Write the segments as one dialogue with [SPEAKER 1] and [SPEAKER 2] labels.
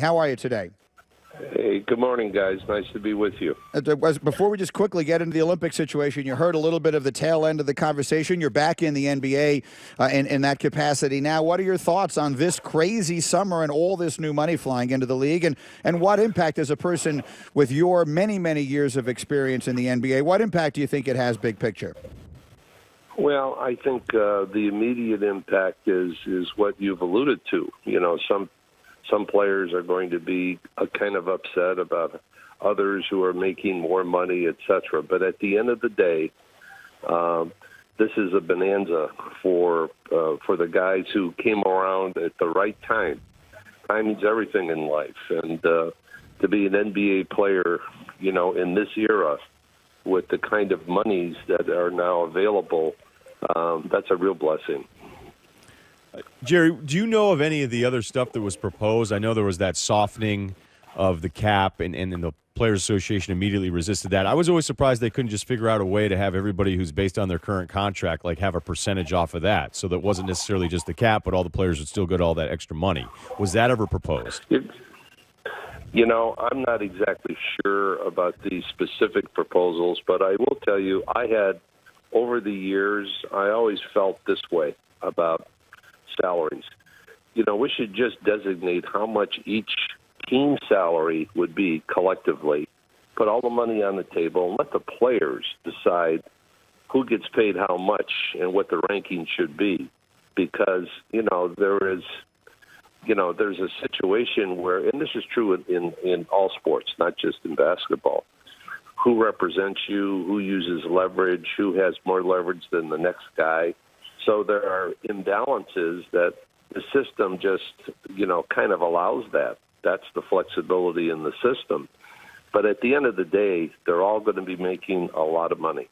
[SPEAKER 1] How are you today?
[SPEAKER 2] Hey, good morning, guys. Nice to be with you.
[SPEAKER 1] Before we just quickly get into the Olympic situation, you heard a little bit of the tail end of the conversation. You're back in the NBA in that capacity now. What are your thoughts on this crazy summer and all this new money flying into the league? And what impact, as a person with your many, many years of experience in the NBA, what impact do you think it has big picture?
[SPEAKER 2] Well, I think the immediate impact is what you've alluded to. You know, some players are going to be kind of upset about others who are making more money, et cetera. But at the end of the day, this is a bonanza for the guys who came around at the right time. Time means everything in life. And to be an NBA player, you know, in this era with the kind of monies that are now available, that's a real blessing.
[SPEAKER 3] Jerry, do you know of any of the other stuff that was proposed? I know there was that softening of the cap, and the Players Association immediately resisted that. I was always surprised they couldn't just figure out a way to have everybody who's based on their current contract, like, have a percentage off of that, so that wasn't necessarily just the cap, but all the players would still get all that extra money. Was that ever proposed?
[SPEAKER 2] You know, I'm not exactly sure about these specific proposals, but I will tell you, over the years, I always felt this way about salaries. You know, we should just designate how much each team salary would be collectively, put all the money on the table, and let the players decide who gets paid how much and what the ranking should be. Because, you know, there's a situation where, and this is true in all sports, not just in basketball, who represents you, who uses leverage, who has more leverage than the next guy. So there are imbalances that the system just, you know, kind of allows that. That's the flexibility in the system. But at the end of the day, they're all going to be making a lot of money.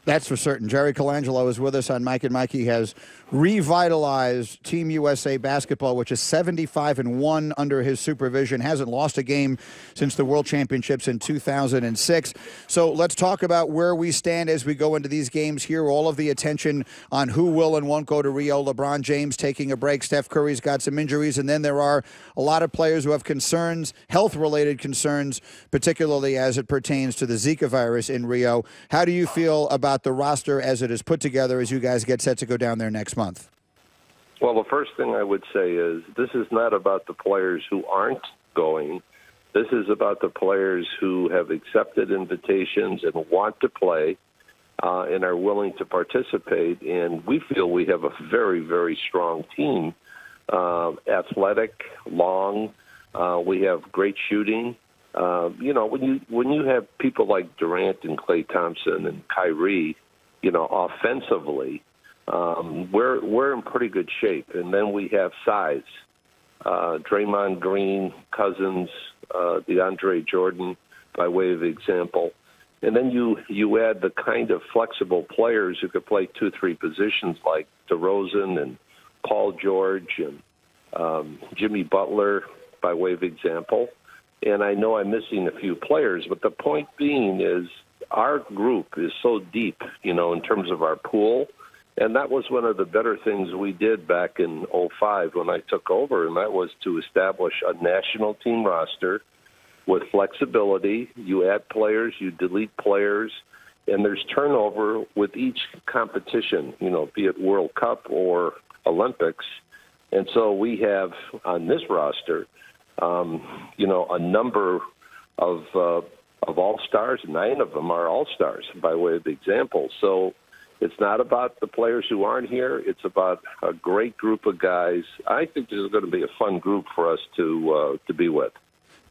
[SPEAKER 1] That's for certain. Jerry Colangelo is with us on Mike and Mike. He has revitalized Team USA basketball, which is 75-1 under his supervision. Hasn't lost a game since the World Championships in 2006. So let's talk about where we stand as we go into these games here. All of the attention on who will and won't go to Rio. LeBron James taking a break. Steph Curry's got some injuries. And then there are a lot of players who have concerns, health-related concerns, particularly as it pertains to the Zika virus in Rio. How do you feel about the roster as it is put together as you guys get set to go down there next month?
[SPEAKER 2] Well, the first thing I would say is this is not about the players who aren't going. This is about the players who have accepted invitations and want to play and are willing to participate. And we feel we have a very, very strong team, athletic, long. We have great shooting. You know, when you have people like Durant and Klay Thompson and Kyrie, you know, offensively, we're in pretty good shape. And then we have size: Draymond Green, Cousins, DeAndre Jordan, by way of example. And then you add the kind of flexible players who could play 2-3 positions like DeRozan and Paul George and Jimmy Butler, by way of example. And I know I'm missing a few players, but the point being is our group is so deep, you know, in terms of our pool. And that was one of the better things we did back in 2005 when I took over, and that was to establish a national team roster with flexibility. You add players, you delete players, and there's turnover with each competition, you know, be it World Cup or Olympics. And so we have on this roster, you know, a number of all-stars. 9 of them are all-stars, by way of example. So it's not about the players who aren't here. It's about a great group of guys. I think this is going to be a fun group for us to be with.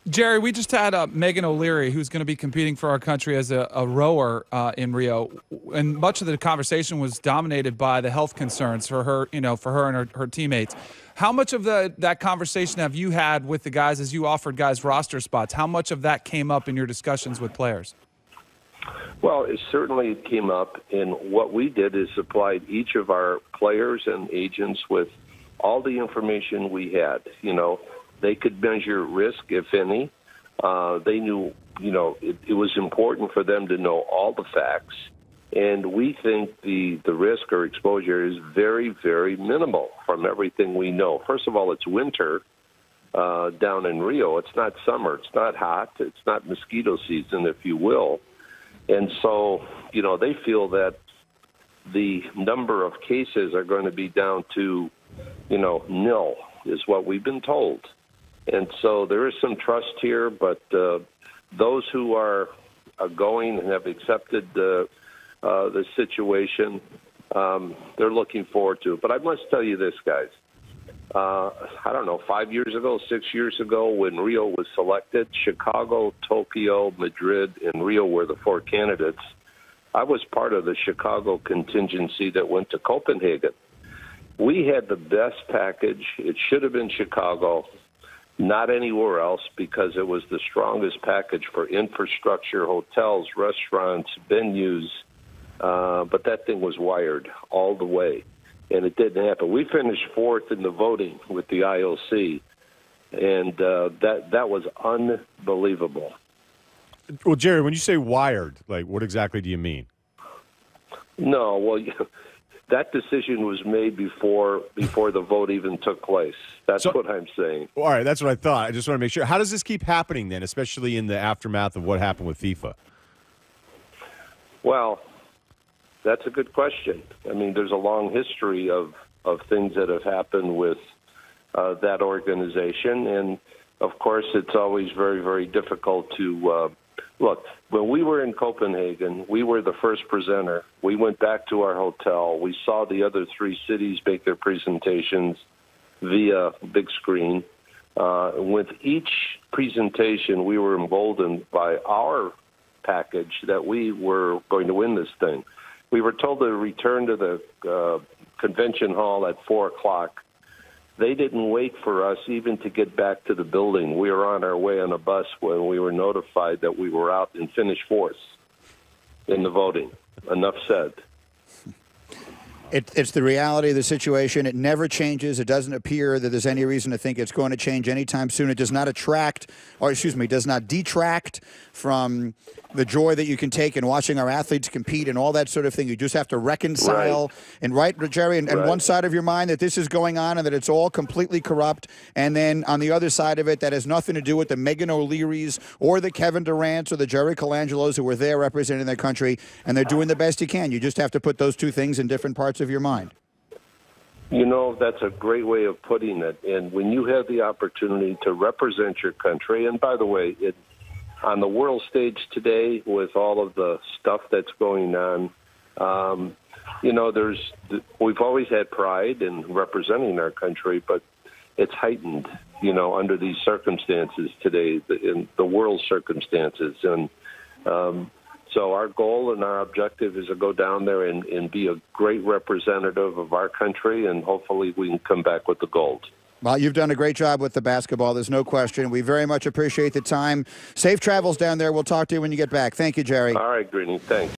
[SPEAKER 4] Jerry, we just had Megan O'Leary, who's going to be competing for our country as a rower in Rio, and much of the conversation was dominated by the health concerns for her, you know, for her and her teammates. How much of that conversation have you had with the guys as you offered guys roster spots? How much of that came up in your discussions with players?
[SPEAKER 2] Well, it certainly came up, and what we did is supplied each of our players and agents with all the information we had. You know, they could measure risk, if any. They knew, you know, it was important for them to know all the facts. And we think the risk or exposure is very, very minimal from everything we know. First of all, it's winter. down in Rio. It's not summer. It's not hot. It's not mosquito season, if you will. And so, they feel that the number of cases are going to be down to, nil, is what we've been told. And so there is some trust here, but those who are going and have accepted the situation, they're looking forward to it. But I must tell you this, guys. I don't know, 5 years ago, 6 years ago, when Rio was selected, Chicago, Tokyo, Madrid, and Rio were the 4 candidates. I was part of the Chicago contingency that went to Copenhagen. We had the best package. It should have been Chicago, not anywhere else, because it was the strongest package for infrastructure, hotels, restaurants, venues. But that thing was wired all the way, and it didn't happen. We finished 4th in the voting with the IOC, and that was unbelievable.
[SPEAKER 3] Well, Jerry, when you say wired, like, what exactly do you mean?
[SPEAKER 2] No, well, that decision was made before the vote even took place. That's what I'm saying.
[SPEAKER 3] All right, that's what I thought. I just want to make sure. How does this keep happening then, especially in the aftermath of what happened with FIFA?
[SPEAKER 2] Well, that's a good question. I mean, there's a long history of things that have happened with that organization. And, of course, it's always very, very difficult to look. When we were in Copenhagen, we were the first presenter. We went back to our hotel. We saw the other 3 cities make their presentations via big screen. With each presentation, we were emboldened by our package that we were going to win this thing. We were told to return to the convention hall at 4 o'clock. They didn't wait for us even to get back to the building. We were on our way on a bus when we were notified that we were out and finished 4th in the voting. Enough said.
[SPEAKER 1] It's the reality of the situation. It never changes. It doesn't appear that there's any reason to think it's going to change anytime soon. It does not does not detract from the joy that you can take in watching our athletes compete and all that sort of thing. You just have to reconcile Jerry, and one side of your mind that this is going on and that it's all completely corrupt, and then on the other side of it, that has nothing to do with the Megan O'Learys or the Kevin Durant's or the Jerry Colangelos who were there representing their country, and they're doing the best you can. You just have to put those two things in different parts of your mind.
[SPEAKER 2] That's a great way of putting it. And when you have the opportunity to represent your country, and by the way, on the world stage today with all of the stuff that's going on, we've always had pride in representing our country, but it's heightened, under these circumstances today, in the world circumstances. And so our goal and our objective is to go down there and be a great representative of our country, and hopefully we can come back with the gold.
[SPEAKER 1] Well, you've done a great job with the basketball. There's no question. We very much appreciate the time. Safe travels down there. We'll talk to you when you get back. Thank you, Jerry.
[SPEAKER 2] All right, Greeny. Thanks.